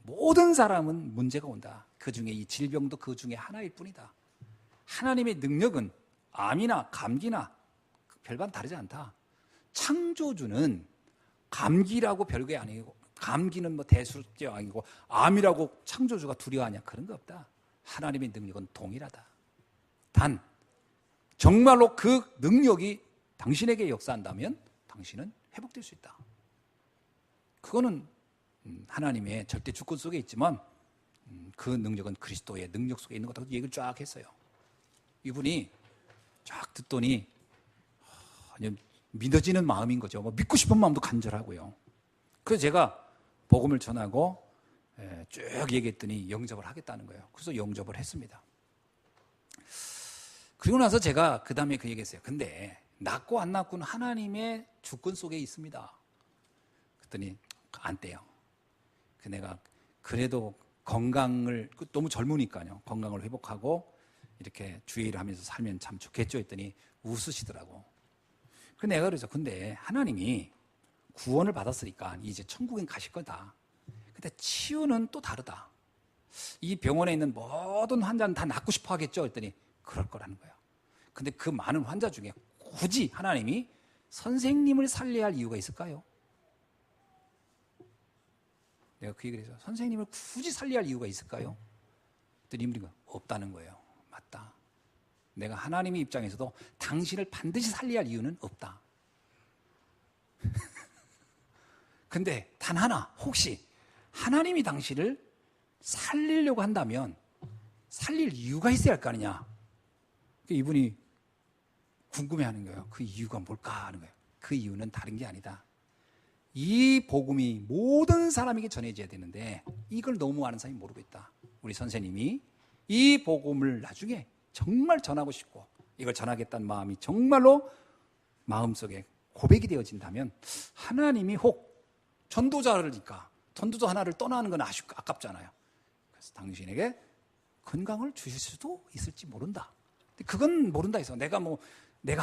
Speaker 1: 모든 사람은 문제가 온다. 그 중에 이 질병도 그 중에 하나일 뿐이다. 하나님의 능력은 암이나 감기나 별반 다르지 않다. 창조주는 감기라고 별게 아니고 감기는 뭐 대수죄 아니고 암이라고 창조주가 두려워하냐 그런 거 없다. 하나님의 능력은 동일하다. 단 정말로 그 능력이 당신에게 역사한다면 당신은 회복될 수 있다. 그거는 하나님의 절대 주권 속에 있지만 그 능력은 그리스도의 능력 속에 있는 거다고 얘기를 쫙 했어요. 이분이 쫙 듣더니 믿어지는 마음인 거죠. 뭐 믿고 싶은 마음도 간절하고요. 그래서 제가 복음을 전하고 쭉 얘기했더니 영접을 하겠다는 거예요. 그래서 영접을 했습니다. 그리고 나서 제가 그 다음에 그 얘기했어요. 근데 낫고 안 낫고는 하나님의 주권 속에 있습니다. 그랬더니 안 떼요. 내가 그래도 건강을 너무 젊으니까요. 건강을 회복하고 이렇게 주의를 하면서 살면 참 좋겠죠 했더니 웃으시더라고. 그래서 내가 그래서 근데 하나님이 구원을 받았으니까 이제 천국에 가실 거다. 근데 치유는 또 다르다. 이 병원에 있는 모든 환자는 다 낫고 싶어 하겠죠 했더니 그럴 거라는 거예요. 근데 그 많은 환자 중에 굳이 하나님이 선생님을 살려야 할 이유가 있을까요? 내가 그 얘기를 해서 선생님을 굳이 살려야 할 이유가 있을까요? 그랬더니 이분이 없다는 거예요. 맞다. 내가 하나님의 입장에서도 당신을 반드시 살려야 할 이유는 없다. 근데 단 하나, 혹시 하나님이 당신을 살리려고 한다면 살릴 이유가 있어야 할 거 아니냐. 이분이 궁금해하는 거예요. 그 이유가 뭘까 하는 거예요. 그 이유는 다른 게 아니다. 이 복음이 모든 사람에게 전해져야 되는데 이걸 너무 많은 사람이 모르고 있다. 우리 선생님이 이 복음을 나중에 정말 전하고 싶고 이걸 전하겠다는 마음이 정말로 마음속에 고백이 되어진다면 하나님이 혹 전도자니까 전도자 하나를 떠나는 건 아깝잖아요. 그래서 당신에게 건강을 주실 수도 있을지 모른다. 그건 모른다 해서 내가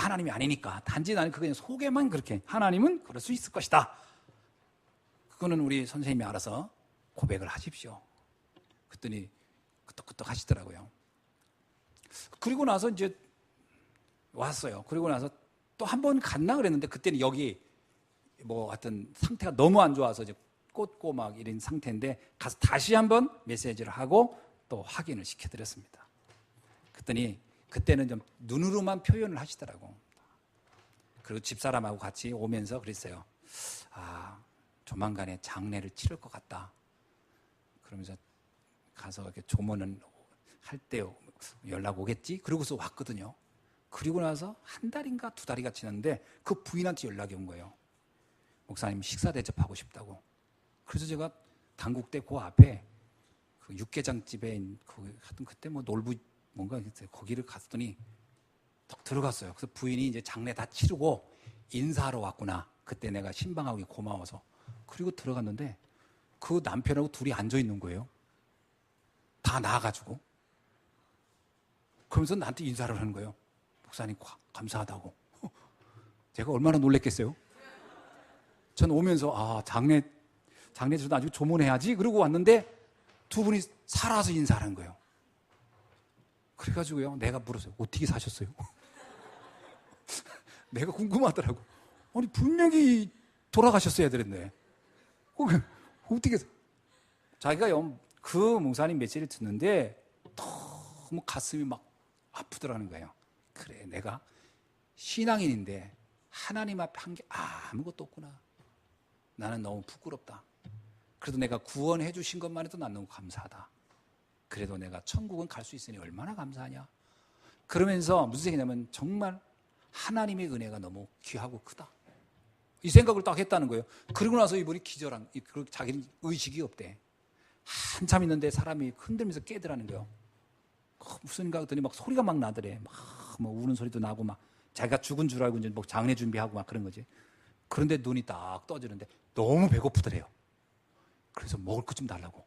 Speaker 1: 하나님이 아니니까 단지 나는 그냥 속에만 그렇게 하나님은 그럴 수 있을 것이다. 그거는 우리 선생님이 알아서 고백을 하십시오. 그랬더니 끄떡끄떡 하시더라고요. 그리고 나서 이제 왔어요. 그리고 나서 또 한 번 갔나 그랬는데 그때는 여기 하여튼 상태가 너무 안 좋아서 이제 꽂고 막 이런 상태인데 가서 다시 한번 메시지를 하고 또 확인을 시켜드렸습니다. 그랬더니 그때는 좀 눈으로만 표현을 하시더라고. 그리고 집사람하고 같이 오면서 그랬어요. 조만간에 장례를 치를 것 같다. 그러면서 가서 이렇게 조문은 할 때 연락 오겠지? 그러고서 왔거든요. 그리고 나서 한 달인가 두 달이가 지났는데 그 부인한테 연락이 온 거예요. 목사님 식사 대접하고 싶다고. 그래서 제가 단국대 그 앞에 그 육개장집에 하여튼 그때 뭐 놀부 뭔가 거기를 갔더니 딱 들어갔어요. 그래서 부인이 이제 장례 다 치르고 인사하러 왔구나. 그때 내가 신방하고 고마워서. 그리고 들어갔는데 그 남편하고 둘이 앉아 있는 거예요. 다 나와가지고. 그러면서 나한테 인사를 하는 거예요. 목사님 감사하다고. 제가 얼마나 놀랬겠어요? 전 오면서 장례에서 나중에 조문해야지 그러고 왔는데 두 분이 살아서 인사하는 거예요. 그래가지고요, 내가 물었어요. 어떻게 사셨어요? 내가 궁금하더라고. 아니 분명히 돌아가셨어야 되는데 어떻게. 자기가요, 그 목사님 메시지를 듣는데 너무 가슴이 막 아프더라는 거예요. 그래, 내가 신앙인인데 하나님 앞에 한 게 아무것도 없구나. 나는 너무 부끄럽다. 그래도 내가 구원해 주신 것만 해도 난 너무 감사하다. 그래도 내가 천국은 갈 수 있으니 얼마나 감사하냐. 그러면서 무슨 생각이냐면 정말 하나님의 은혜가 너무 귀하고 크다. 이 생각을 딱 했다는 거예요. 그러고 나서 이분이 기절한, 자기는 의식이 없대. 한참 있는데 사람이 흔들면서 깨더라는 거예요. 무슨 생각 했더니 막 소리가 막 나더래. 막 뭐 우는 소리도 나고 막 자기가 죽은 줄 알고 이제 뭐 장례 준비하고 막 그런 거지. 그런데 눈이 딱 떠지는데 너무 배고프더래요. 그래서 먹을 것 좀 달라고.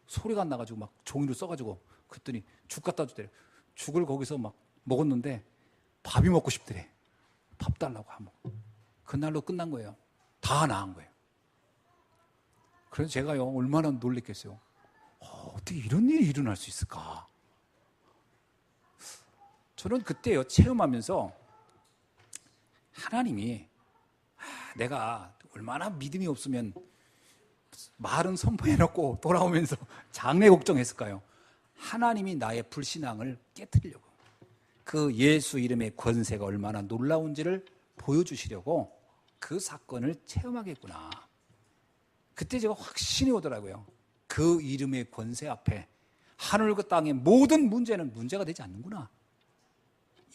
Speaker 1: 소리가 안 나가지고 막 종이로 써가지고 그랬더니 죽 갖다 주더래. 죽을 거기서 막 먹었는데 밥이 먹고 싶더래. 밥 달라고 하면. 그날로 끝난 거예요. 다 나은 거예요. 그래서 제가요, 얼마나 놀랬겠어요. 어떻게 이런 일이 일어날 수 있을까? 저는 그때요, 체험하면서 하나님이 내가 얼마나 믿음이 없으면 말은 선포해놓고 돌아오면서 장례 걱정했을까요? 하나님이 나의 불신앙을 깨트리려고, 그 예수 이름의 권세가 얼마나 놀라운지를 보여주시려고 그 사건을 체험하겠구나. 그때 제가 확신이 오더라고요. 그 이름의 권세 앞에 하늘과 땅의 모든 문제는 문제가 되지 않는구나.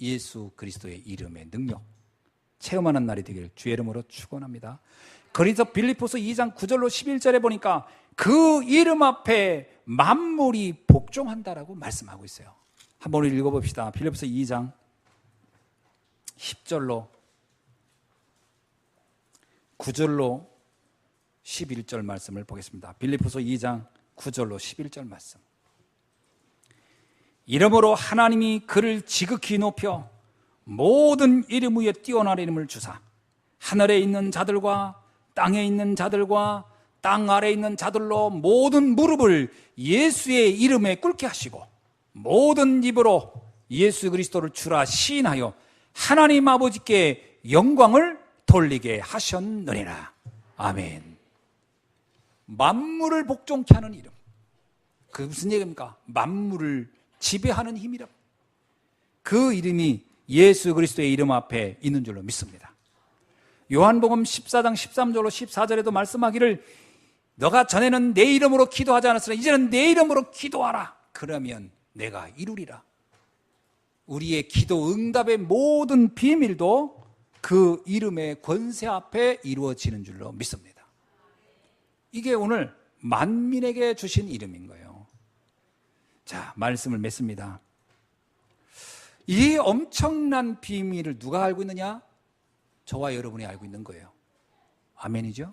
Speaker 1: 예수 그리스도의 이름의 능력 체험하는 날이 되기를 주의 이름으로 축원합니다. 그래서 빌립보서 2장 9절로 11절에 보니까 그 이름 앞에 만물이 복종한다라고 말씀하고 있어요. 한번 읽어봅시다. 빌립보서 2장 10절로 9절로 11절 말씀을 보겠습니다. 빌립보서 2장 9절로 11절 말씀. 이러므로 하나님이 그를 지극히 높여 모든 이름 위에 뛰어난 이름을 주사 하늘에 있는 자들과 땅에 있는 자들과 땅 아래에 있는 자들로 모든 무릎을 예수의 이름에 꿇게 하시고 모든 입으로 예수 그리스도를 주라 시인하여 하나님 아버지께 영광을 돌리게 하셨느니라. 아멘. 만물을 복종케 하는 이름. 그 무슨 얘기입니까? 만물을 지배하는 힘이라. 그 이름이 예수 그리스도의 이름 앞에 있는 줄로 믿습니다. 요한복음 14장 13절로 14절에도 말씀하기를 너가 전에는 내 이름으로 기도하지 않았으나 이제는 내 이름으로 기도하라. 그러면 내가 이루리라. 우리의 기도 응답의 모든 비밀도 그 이름의 권세 앞에 이루어지는 줄로 믿습니다. 이게 오늘 만민에게 주신 이름인 거예요. 자, 말씀을 맺습니다. 이 엄청난 비밀을 누가 알고 있느냐? 저와 여러분이 알고 있는 거예요. 아멘이죠?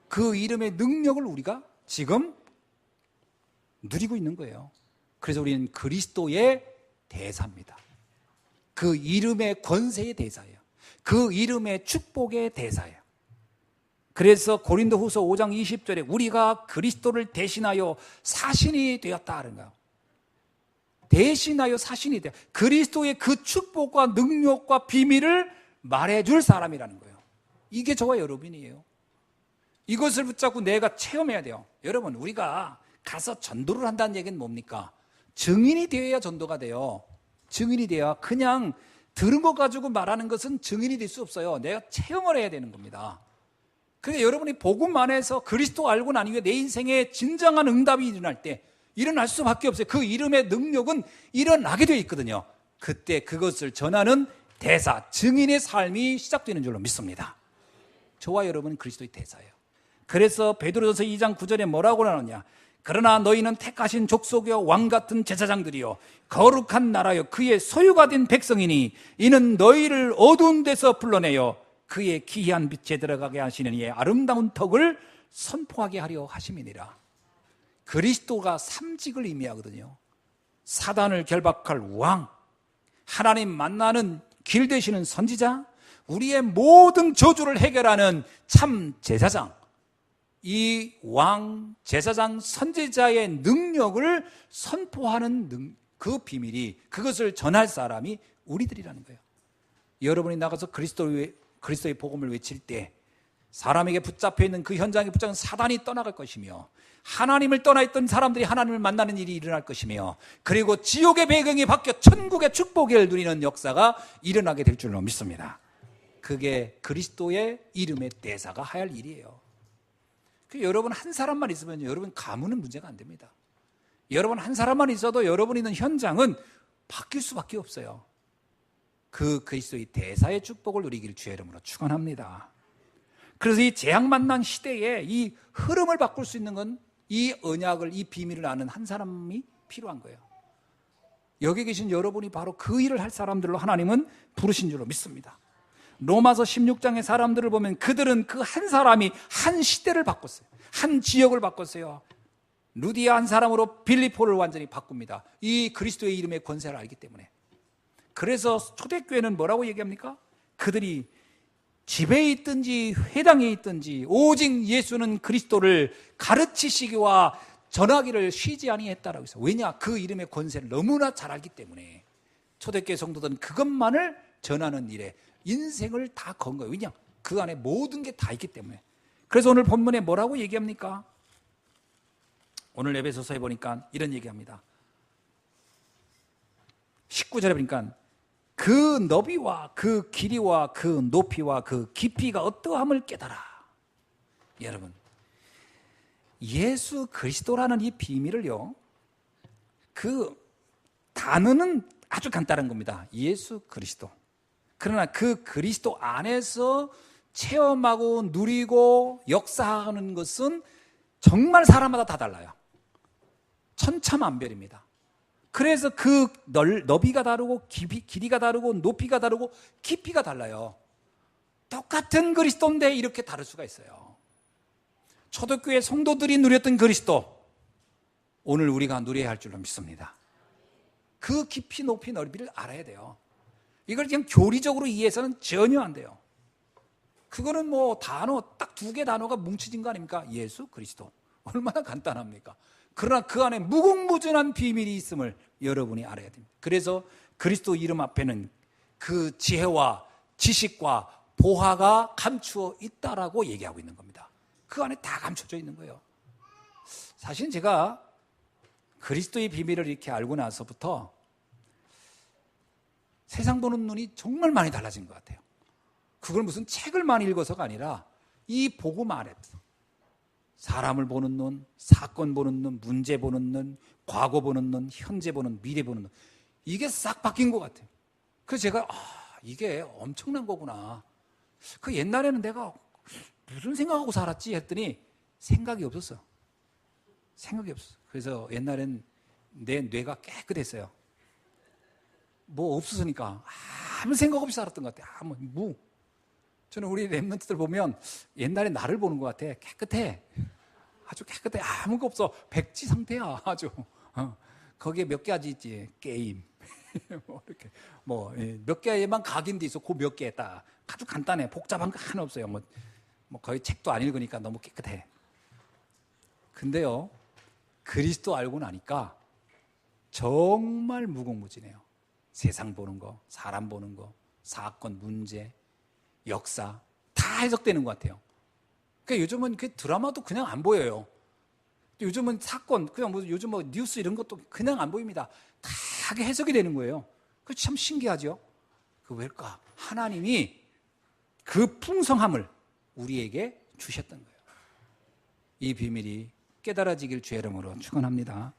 Speaker 1: 그 이름의 능력을 우리가 지금 누리고 있는 거예요. 그래서 우리는 그리스도의 대사입니다. 그 이름의 권세의 대사예요. 그 이름의 축복의 대사예요. 그래서 고린도후서 5장 20절에 우리가 그리스도를 대신하여 사신이 되었다 하는 거예요. 대신하여 사신이 되어 그리스도의 그 축복과 능력과 비밀을 말해줄 사람이라는 거예요. 이게 저와 여러분이에요. 이것을 붙잡고 내가 체험해야 돼요. 여러분, 우리가 가서 전도를 한다는 얘기는 뭡니까? 증인이 되어야 전도가 돼요. 증인이 되어야. 그냥 들은 거 가지고 말하는 것은 증인이 될 수 없어요. 내가 체험을 해야 되는 겁니다. 그러니까 여러분이 복음 안에서 그리스도 알고 난 이후에 내 인생에 진정한 응답이 일어날 때 일어날 수밖에 없어요. 그 이름의 능력은 일어나게 되어 있거든요. 그때 그것을 전하는 대사, 증인의 삶이 시작되는 줄로 믿습니다. 저와 여러분은 그리스도의 대사예요. 그래서 베드로전서 2장 9절에 뭐라고 나오냐? 그러나 너희는 택하신 족속이요 왕같은 제사장들이요 거룩한 나라요 그의 소유가 된 백성이니 이는 너희를 어두운 데서 불러내어 그의 기이한 빛에 들어가게 하시는 이의 아름다운 덕을 선포하게 하려 하심이니라. 그리스도가 삼직을 의미하거든요. 사단을 결박할 왕, 하나님 만나는 길 되시는 선지자, 우리의 모든 저주를 해결하는 참 제사장, 이 왕, 제사장, 선지자의 능력을 선포하는 그 비밀이, 그것을 전할 사람이 우리들이라는 거예요. 여러분이 나가서 그리스도의 복음을 외칠 때 사람에게 붙잡혀 있는 그 현장에 붙잡은 사단이 떠나갈 것이며, 하나님을 떠나 있던 사람들이 하나님을 만나는 일이 일어날 것이며, 그리고 지옥의 배경이 바뀌어 천국의 축복을 누리는 역사가 일어나게 될 줄로 믿습니다. 그게 그리스도의 이름의 대사가 할 일이에요. 여러분 한 사람만 있으면 여러분 가문은 문제가 안 됩니다. 여러분 한 사람만 있어도 여러분이 있는 현장은 바뀔 수밖에 없어요. 그 그리스도의 대사의 축복을 누리길 주의 이름으로 축원합니다. 그래서 이 재앙 만난 시대에 이 흐름을 바꿀 수 있는 건 이 언약을, 이 비밀을 아는 한 사람이 필요한 거예요. 여기 계신 여러분이 바로 그 일을 할 사람들로 하나님은 부르신 줄로 믿습니다. 로마서 16장의 사람들을 보면 그들은 그 한 사람이 한 시대를 바꿨어요. 한 지역을 바꿨어요. 루디아 한 사람으로 빌립보를 완전히 바꿉니다. 이 그리스도의 이름의 권세를 알기 때문에. 그래서 초대교회는 뭐라고 얘기합니까? 그들이 집에 있든지 회당에 있든지 오직 예수는 그리스도를 가르치시기와 전하기를 쉬지 아니했다라고 했어요. 왜냐? 그 이름의 권세를 너무나 잘 알기 때문에. 초대교회 성도들은 그것만을 전하는 일에 인생을 다 건 거예요. 왜냐? 그 안에 모든 게 다 있기 때문에. 그래서 오늘 본문에 뭐라고 얘기합니까? 오늘 에베소서에 보니까 이런 얘기합니다. 19절에 보니까 그 너비와 그 길이와 그 높이와 그 깊이가 어떠함을 깨달아. 여러분, 예수 그리스도라는 이 비밀을요, 그 단어는 아주 간단한 겁니다. 예수 그리스도. 그러나 그 그리스도 안에서 체험하고 누리고 역사하는 것은 정말 사람마다 다 달라요. 천차만별입니다. 그래서 그 너비가 다르고 길이가 다르고 높이가 다르고 깊이가 달라요. 똑같은 그리스도인데 이렇게 다를 수가 있어요. 초대교회 성도들이 누렸던 그리스도, 오늘 우리가 누려야 할 줄로 믿습니다. 그 깊이 높이 넓이를 알아야 돼요. 이걸 그냥 교리적으로 이해해서는 전혀 안 돼요. 그거는 뭐 단어 딱 2개 단어가 뭉쳐진 거 아닙니까? 예수 그리스도. 얼마나 간단합니까? 그러나 그 안에 무궁무진한 비밀이 있음을 여러분이 알아야 됩니다. 그래서 그리스도 이름 앞에는 그 지혜와 지식과 보화가 감추어 있다라고 얘기하고 있는 겁니다. 그 안에 다 감춰져 있는 거예요. 사실 제가 그리스도의 비밀을 이렇게 알고 나서부터 세상 보는 눈이 정말 많이 달라진 것 같아요. 그걸 무슨 책을 많이 읽어서가 아니라 이 복음 안에서 사람을 보는 눈, 사건 보는 눈, 문제 보는 눈, 과거 보는 눈, 현재 보는 눈, 미래 보는 눈, 이게 싹 바뀐 것 같아요. 그래서 제가 이게 엄청난 거구나. 그 옛날에는 내가 무슨 생각하고 살았지 했더니 생각이 없었어. 생각이 없었어. 그래서 옛날엔 내 뇌가 깨끗했어요. 뭐 없었으니까 아무 생각 없이 살았던 것 같아. 저는 우리 랩런트들 보면 옛날에 나를 보는 것 같아. 깨끗해. 아주 깨끗해. 아무것도 없어. 백지 상태야. 아주. 거기에 몇 개 아직 있지. 게임. 이렇게. 몇 개에만 각인돼 있어. 그 몇 개 딱. 아주 간단해. 복잡한 거 하나 없어요. 거의 책도 안 읽으니까 너무 깨끗해. 근데요, 그리스도 알고 나니까 정말 무궁무진해요. 세상 보는 거, 사람 보는 거, 사건, 문제, 역사 다 해석되는 것 같아요. 그러니까 요즘은 그 드라마도 그냥 안 보여요. 요즘은 사건, 그냥 요즘 뉴스 이런 것도 그냥 안 보입니다. 다 해석이 되는 거예요. 그 참 신기하죠. 그 왜일까? 하나님이 그 풍성함을 우리에게 주셨던 거예요. 이 비밀이 깨달아지길 주의 이름으로 축원합니다.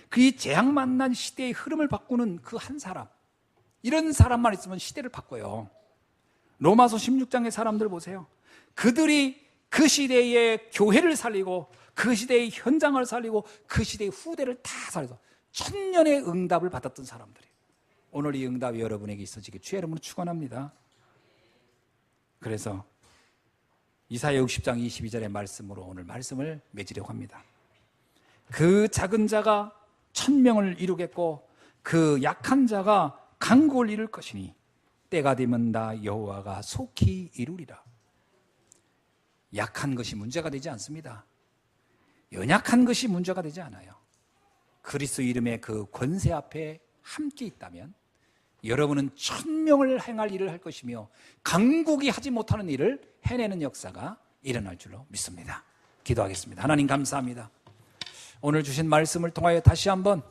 Speaker 1: 그 재앙 만난 시대의 흐름을 바꾸는 그 한 사람, 이런 사람만 있으면 시대를 바꿔요. 로마서 16장의 사람들 보세요. 그들이 그 시대의 교회를 살리고 그 시대의 현장을 살리고 그 시대의 후대를 다 살려서 천년의 응답을 받았던 사람들이에요. 오늘 이 응답이 여러분에게 있어지길 주의 이름으로 축원합니다. 그래서 이사야 60장 22절의 말씀으로 오늘 말씀을 맺으려고 합니다. 그 작은 자가 1000명을 이루겠고 그 약한 자가 강국을 이룰 것이니 때가 되면 나 여호와가 속히 이루리라. 약한 것이 문제가 되지 않습니다. 연약한 것이 문제가 되지 않아요. 그리스도 이름의 그 권세 앞에 함께 있다면 여러분은 1000명을 행할 일을 할 것이며 강국이 하지 못하는 일을 해내는 역사가 일어날 줄로 믿습니다. 기도하겠습니다. 하나님 감사합니다. 오늘 주신 말씀을 통하여 다시 한번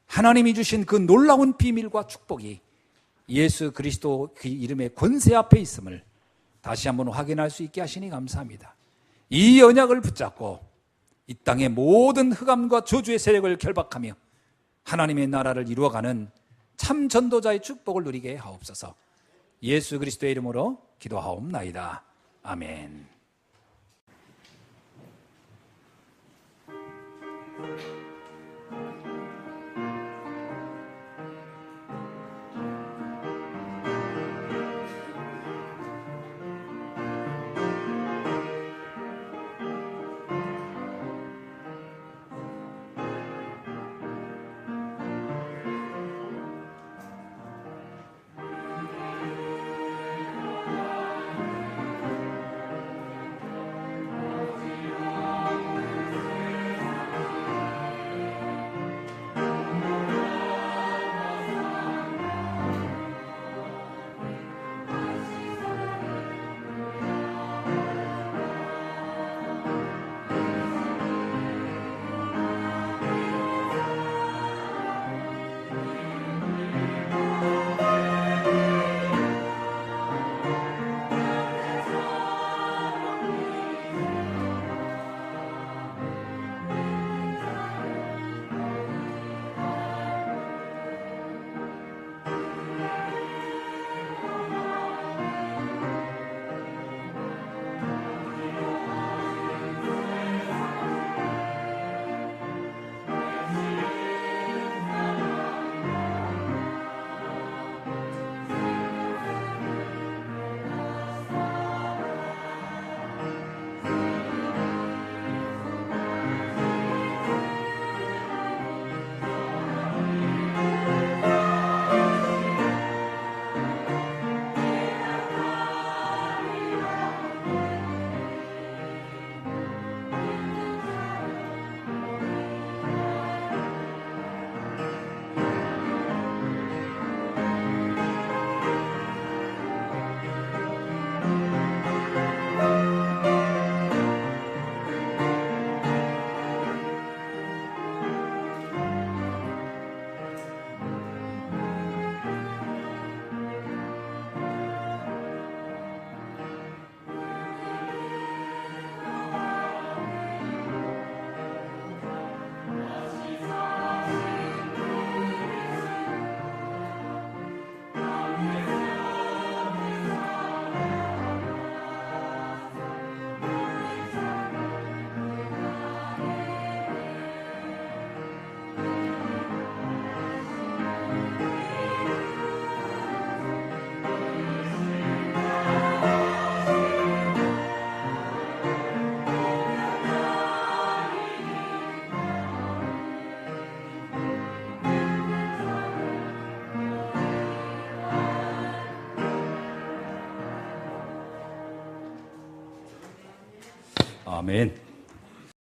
Speaker 1: 하나님이 주신 그 놀라운 비밀과 축복이 예수 그리스도 그 이름의 권세 앞에 있음을 다시 한번 확인할 수 있게 하시니 감사합니다. 이 언약을 붙잡고 이 땅의 모든 흑암과 저주의 세력을 결박하며 하나님의 나라를 이루어가는 참 전도자의 축복을 누리게 하옵소서. 예수 그리스도의 이름으로 기도하옵나이다. 아멘. 아멘.